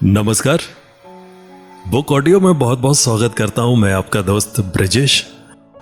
नमस्कार। Book audio में बहुत बहुत स्वागत करता हूं मैं आपका दोस्त ब्रजेश।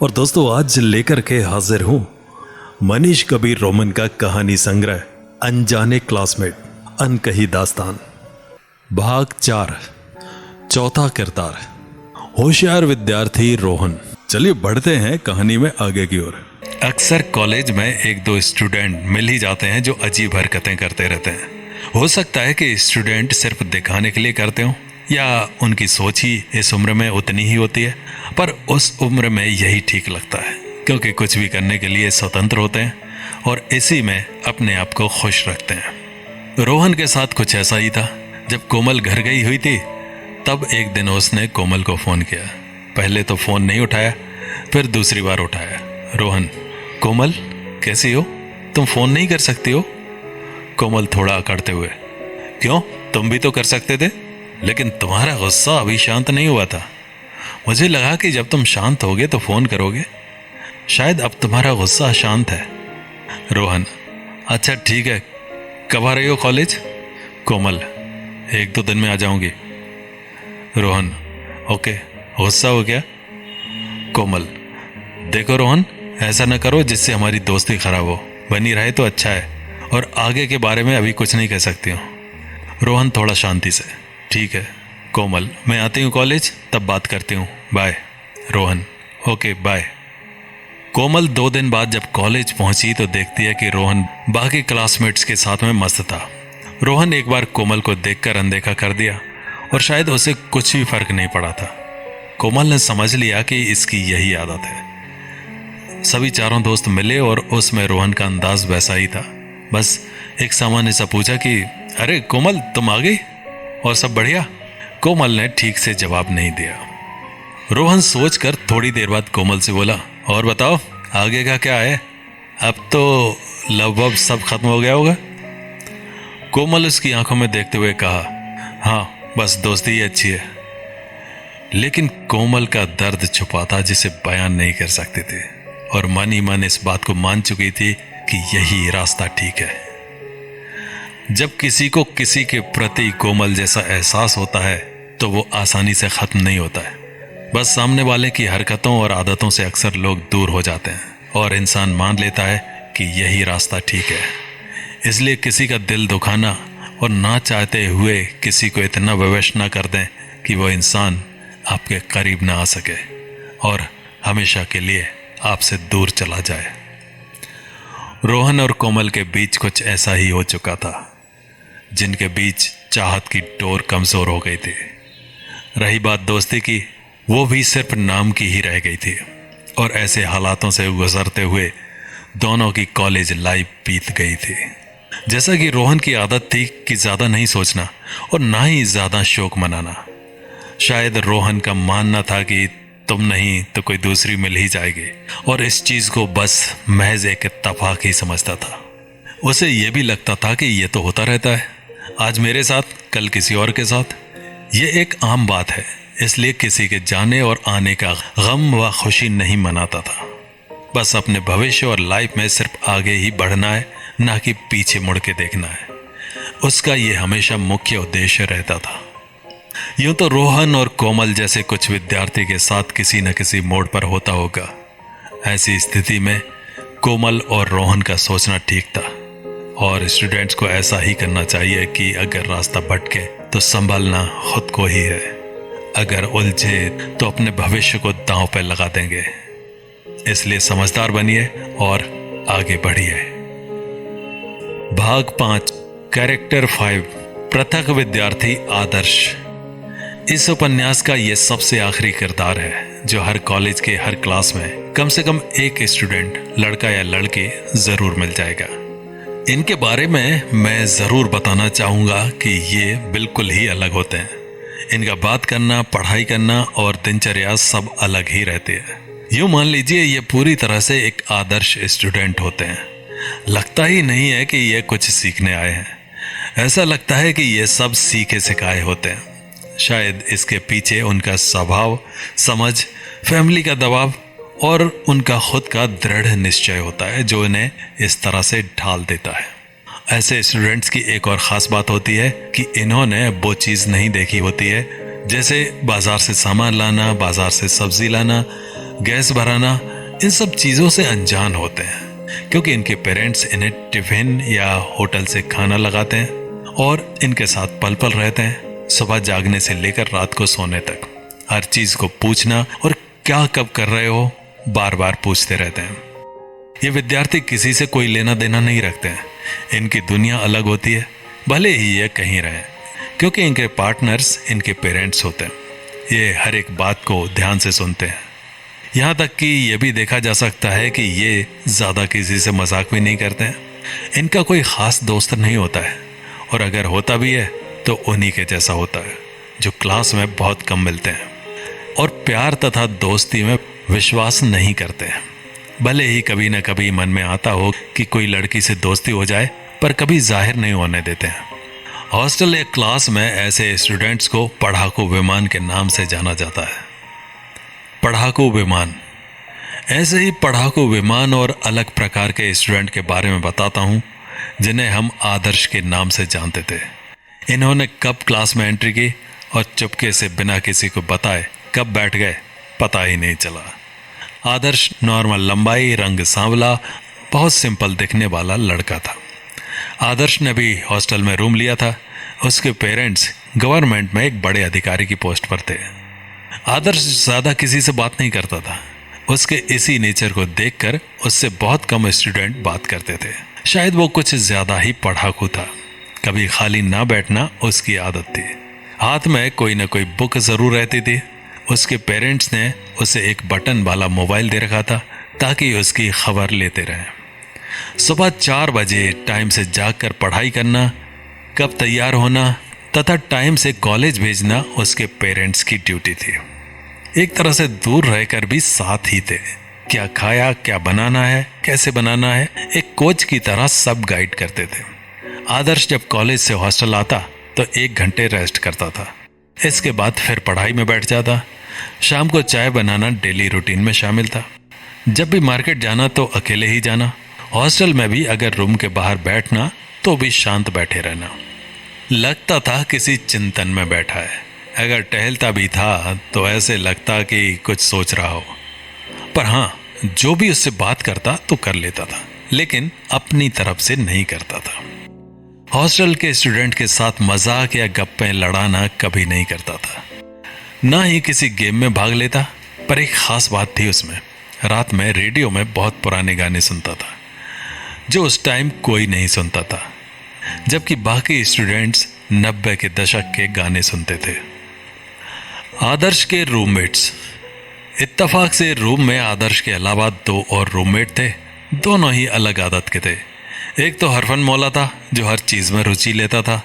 और दोस्तों, आज लेकर के हाजिर हूं मनीष कबीर रोमन का कहानी संग्रह अनजाने क्लासमेट, अनकही दास्तान, भाग 4, चौथा किरदार, होशियार विद्यार्थी रोहन। चलिए बढ़ते हैं कहानी में आगे की ओर। अक्सर कॉलेज में एक दो स्टूडेंट मिल ही जाते हैं जो अजीब हरकतें करते रहते हैं। हो सकता है कि स्टूडेंट सिर्फ दिखाने के लिए करते हो, या उनकी सोच ही इस उम्र में उतनी ही होती है, पर उस उम्र में यही ठीक लगता है, क्योंकि कुछ भी करने के लिए स्वतंत्र होते हैं और इसी में अपने आप को खुश रखते हैं। रोहन के साथ कुछ ऐसा ही था। जब कोमल घर गई हुई थी तब एक दिन उसने कोमल को फ़ोन किया। पहले तो फ़ोन नहीं उठाया, फिर दूसरी बार उठाया। रोहन, कोमल कैसी हो? तुम फ़ोन नहीं कर सकती हो? कोमल थोड़ा अकड़ते हुए, क्यों, तुम भी तो कर सकते थे, लेकिन तुम्हारा गुस्सा अभी शांत नहीं हुआ था। मुझे लगा कि जब तुम शांत होगे तो फ़ोन करोगे। शायद अब तुम्हारा गुस्सा शांत है। रोहन, अच्छा ठीक है, कब आ रही हो कॉलेज? कोमल, 1-2 दिन में आ जाऊंगी। रोहन, ओके, गुस्सा हो गया? कोमल, देखो रोहन, ऐसा न करो जिससे हमारी दोस्ती खराब हो। बनी रहे तो अच्छा है, और आगे के बारे में अभी कुछ नहीं कह सकती हूँ। रोहन थोड़ा शांति से, ठीक है कोमल, मैं आती हूँ कॉलेज, तब बात करती हूँ, bye. Rohan, okay bye. Komal 2 दिन बाद जब कॉलेज पहुंची तो देखती है कि रोहन बाकी क्लासमेट्स के साथ में मस्त था। रोहन एक बार कोमल को देखकर अनदेखा कर दिया और शायद उसे कुछ भी फर्क नहीं पड़ा था। कोमल ने समझ लिया कि इसकी यही आदत है। सभी चारों दोस्त मिले और उसमें रोहन का अंदाज वैसा ही था। बस एक सामान्य सा पूछा कि अरे कोमल, तुम आ गई और सब बढ़िया? कोमल ने ठीक से जवाब नहीं दिया। रोहन सोचकर थोड़ी देर बाद कोमल से बोला, और बताओ आगे का क्या है? अब तो लव वव सब खत्म हो गया होगा? कोमल उसकी आंखों में देखते हुए कहा, हाँ बस दोस्ती ही अच्छी है। लेकिन कोमल का दर्द छुपा था जिसे बयान नहीं कर सकते थे, और मन ही मन इस बात को मान चुकी थी कि यही रास्ता ठीक है। जब किसी को किसी के प्रति कोमल जैसा एहसास होता है तो वो आसानी से खत्म नहीं होता है। बस सामने वाले की हरकतों और आदतों से अक्सर लोग दूर हो जाते हैं और इंसान मान लेता है कि यही रास्ता ठीक है। इसलिए किसी का दिल दुखाना और ना चाहते हुए किसी को इतना विवश ना कर दें कि वो इंसान आपके करीब ना आ सके और हमेशा के लिए आपसे दूर चला जाए। रोहन और कोमल के बीच कुछ ऐसा ही हो चुका था, जिनके बीच चाहत की डोर कमजोर हो गई थी। रही बात दोस्ती की, वो भी सिर्फ नाम की ही रह गई थी, और ऐसे हालातों से गुजरते हुए दोनों की कॉलेज लाइफ बीत गई थी। जैसा कि रोहन की आदत थी कि ज्यादा नहीं सोचना और ना ही ज्यादा शोक मनाना। शायद रोहन का मानना था कि तुम नहीं तो कोई दूसरी मिल ही जाएगी, और इस चीज को बस महज एक इत्तेफाक ही समझता था। उसे यह भी लगता था कि यह तो होता रहता है, आज मेरे साथ कल किसी और के साथ। ये एक आम बात है, इसलिए किसी के जाने और आने का गम व खुशी नहीं मनाता था। बस अपने भविष्य और लाइफ में सिर्फ आगे ही बढ़ना है, ना कि पीछे मुड़ के देखना है। उसका यह हमेशा मुख्य उद्देश्य रहता था। यूं तो रोहन और कोमल जैसे कुछ विद्यार्थी के साथ किसी न किसी मोड़ पर होता होगा। ऐसी स्थिति में कोमल और रोहन का सोचना ठीक था, और स्टूडेंट्स को ऐसा ही करना चाहिए कि अगर रास्ता भटके तो संभलना खुद को ही है, अगर उलझे तो अपने भविष्य को दांव पर लगा देंगे। इसलिए समझदार बनिए और आगे बढ़िए। भाग 5, कैरेक्टर 5, पृथक विद्यार्थी आदर्श। इस उपन्यास का यह सबसे आखिरी किरदार है जो हर कॉलेज के हर क्लास में कम से कम एक स्टूडेंट, लड़का या लड़की, जरूर मिल जाएगा। इनके बारे में मैं जरूर बताना चाहूंगा कि ये बिल्कुल ही अलग होते हैं। इनका बात करना, पढ़ाई करना और दिनचर्या सब अलग ही रहती है। यूं मान लीजिए ये पूरी तरह से एक आदर्श स्टूडेंट होते हैं। लगता ही नहीं है कि ये कुछ सीखने आए हैं, ऐसा लगता है कि ये सब सीखे सिखाए होते हैं। शायद इसके पीछे उनका स्वभाव, समझ, फैमिली का दबाव और उनका खुद का दृढ़ निश्चय होता है जो इन्हें इस तरह से ढाल देता है। ऐसे स्टूडेंट्स की एक और ख़ास बात होती है कि इन्होंने वो चीज़ नहीं देखी होती है, जैसे बाज़ार से सामान लाना, बाज़ार से सब्ज़ी लाना, गैस भराना। इन सब चीज़ों से अनजान होते हैं क्योंकि इनके पेरेंट्स इन्हें टिफ़िन या होटल से खाना लगाते हैं और इनके साथ पल पल रहते हैं। सुबह जागने से लेकर रात को सोने तक हर चीज़ को पूछना और क्या कब कर रहे हो बार बार पूछते रहते हैं। ये विद्यार्थी किसी से कोई लेना देना नहीं रखते हैं। इनकी दुनिया अलग होती है, भले ही ये कहीं रहे, क्योंकि इनके पार्टनर्स इनके पेरेंट्स होते हैं। ये हर एक बात को ध्यान से सुनते हैं। यहाँ तक कि ये भी देखा जा सकता है कि ये ज़्यादा किसी से मजाक भी नहीं करते हैं। इनका कोई ख़ास दोस्त नहीं होता है, और अगर होता भी है तो उन्हीं के जैसा होता है जो क्लास में बहुत कम मिलते हैं और प्यार तथा दोस्ती में विश्वास नहीं करते हैं। भले ही कभी न कभी मन में आता हो कि कोई लड़की से दोस्ती हो जाए, पर कभी जाहिर नहीं होने देते हैं। हॉस्टल या क्लास में ऐसे स्टूडेंट्स को पढ़ाकू विमान के नाम से जाना जाता है। पढ़ाकू विमान, ऐसे ही पढ़ाकू विमान और अलग प्रकार के स्टूडेंट के बारे में बताता हूँ जिन्हें हम आदर्श के नाम से जानते थे। इन्होंने कब क्लास में एंट्री की और चुपके से बिना किसी को बताए कब बैठ गए पता ही नहीं चला। आदर्श नॉर्मल लंबाई, रंग सांवला, बहुत सिंपल दिखने वाला लड़का था। आदर्श ने भी हॉस्टल में रूम लिया था। उसके पेरेंट्स गवर्नमेंट में एक बड़े अधिकारी की पोस्ट पर थे। आदर्श ज़्यादा किसी से बात नहीं करता था। उसके इसी नेचर को देखकर उससे बहुत कम स्टूडेंट बात करते थे। शायद वो कुछ ज़्यादा ही पढ़ाकू था। कभी खाली ना बैठना उसकी आदत थी। हाथ में कोई ना कोई बुक ज़रूर रहती थी। उसके पेरेंट्स ने उसे एक बटन वाला मोबाइल दे रखा था ताकि उसकी खबर लेते रहें। सुबह 4 बजे टाइम से जागकर पढ़ाई करना, कब तैयार होना तथा टाइम से कॉलेज भेजना उसके पेरेंट्स की ड्यूटी थी। एक तरह से दूर रहकर भी साथ ही थे। क्या खाया, क्या बनाना है, कैसे बनाना है, एक कोच की तरह सब गाइड करते थे। आदर्श जब कॉलेज से हॉस्टल आता तो 1 घंटे रेस्ट करता था। इसके बाद फिर पढ़ाई में बैठ जाता। शाम को चाय बनाना डेली रूटीन में शामिल था। जब भी मार्केट जाना तो अकेले ही जाना। हॉस्टल में भी अगर रूम के बाहर बैठना तो भी शांत बैठे रहना। लगता था किसी चिंतन में बैठा है। अगर टहलता भी था तो ऐसे लगता कि कुछ सोच रहा हो। पर हाँ, जो भी उससे बात करता तो कर लेता था, लेकिन अपनी तरफ से नहीं करता था। हॉस्टल के स्टूडेंट के साथ मजाक या गप्पे लड़ाना कभी नहीं करता था। ना ही किसी गेम में भाग लेता। पर एक खास बात थी उसमें, रात में रेडियो में बहुत पुराने गाने सुनता था जो उस टाइम कोई नहीं सुनता था, जबकि बाकी स्टूडेंट्स 90 के दशक के गाने सुनते थे। आदर्श के रूममेट्स, इत्तेफाक से रूम में आदर्श के अलावा 2 और रूममेट थे। दोनों ही अलग आदत के थे। एक तो हरफन मौला था जो हर चीज़ में रुचि लेता था,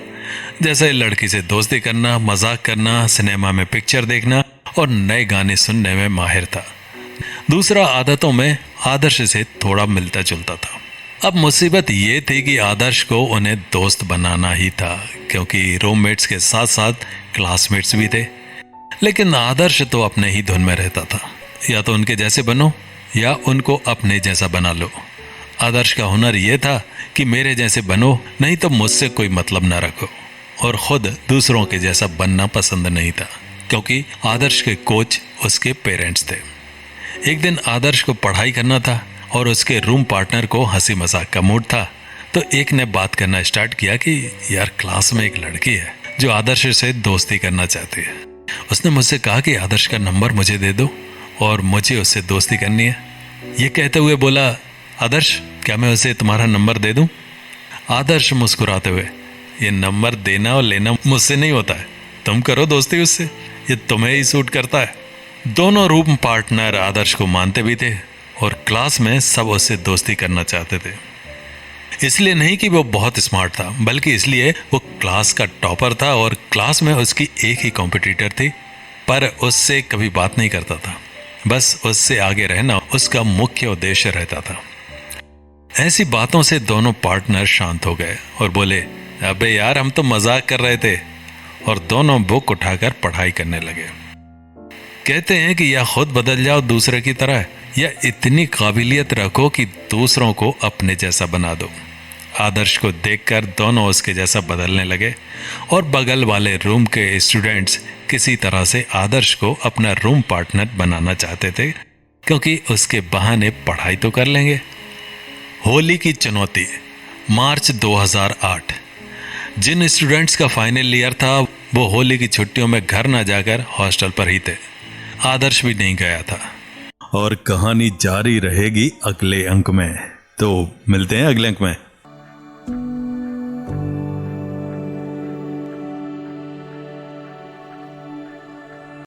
जैसे लड़की से दोस्ती करना, मजाक करना, सिनेमा में पिक्चर देखना और नए गाने सुनने में माहिर था। दूसरा आदतों में आदर्श से थोड़ा मिलता जुलता था। अब मुसीबत ये थी कि आदर्श को उन्हें दोस्त बनाना ही था, क्योंकि रूममेट्स के साथ साथ क्लासमेट्स भी थे। लेकिन आदर्श तो अपने ही धुन में रहता था। या तो उनके जैसे बनो या उनको अपने जैसा बना लो। आदर्श का हुनर ये था कि मेरे जैसे बनो, नहीं तो मुझसे कोई मतलब ना रखो। और खुद दूसरों के जैसा बनना पसंद नहीं था, क्योंकि आदर्श के कोच उसके पेरेंट्स थे। एक दिन आदर्श को पढ़ाई करना था और उसके रूम पार्टनर को हंसी मजाक का मूड था, तो एक ने बात करना स्टार्ट किया कि यार, क्लास में एक लड़की है जो आदर्श से दोस्ती करना चाहती है। उसने मुझसे कहा कि आदर्श का नंबर मुझे दे दो और मुझे उससे दोस्ती करनी है। ये कहते हुए बोला, आदर्श, क्या मैं उसे तुम्हारा नंबर दे दूं? आदर्श मुस्कुराते हुए, ये नंबर देना और लेना मुझसे नहीं होता है, तुम करो दोस्ती उससे, ये तुम्हें ही सूट करता है। दोनों रूम पार्टनर आदर्श को मानते भी थे और क्लास में सब उससे दोस्ती करना चाहते थे। इसलिए नहीं कि वो बहुत स्मार्ट था, बल्कि इसलिए वो क्लास का टॉपर था और क्लास में उसकी एक ही कॉम्पिटिटर थी, पर उससे कभी बात नहीं करता था। बस उससे आगे रहना उसका मुख्य उद्देश्य रहता था। ऐसी बातों से दोनों पार्टनर शांत हो गए और बोले, अबे यार, हम तो मजाक कर रहे थे, और दोनों बुक उठाकर पढ़ाई करने लगे। कहते हैं कि या खुद बदल जाओ दूसरे की तरह, या इतनी काबिलियत रखो कि दूसरों को अपने जैसा बना दो। आदर्श को देखकर दोनों उसके जैसा बदलने लगे और बगल वाले रूम के स्टूडेंट्स किसी तरह से आदर्श को अपना रूम पार्टनर बनाना चाहते थे, क्योंकि उसके बहाने पढ़ाई तो कर लेंगे। होली की चुनौती, मार्च 2008। जिन स्टूडेंट्स का फाइनल ईयर था वो होली की छुट्टियों में घर ना जाकर हॉस्टल पर ही थे। आदर्श भी नहीं गया था। और कहानी जारी रहेगी अगले अंक में। तो मिलते हैं अगले अंक में।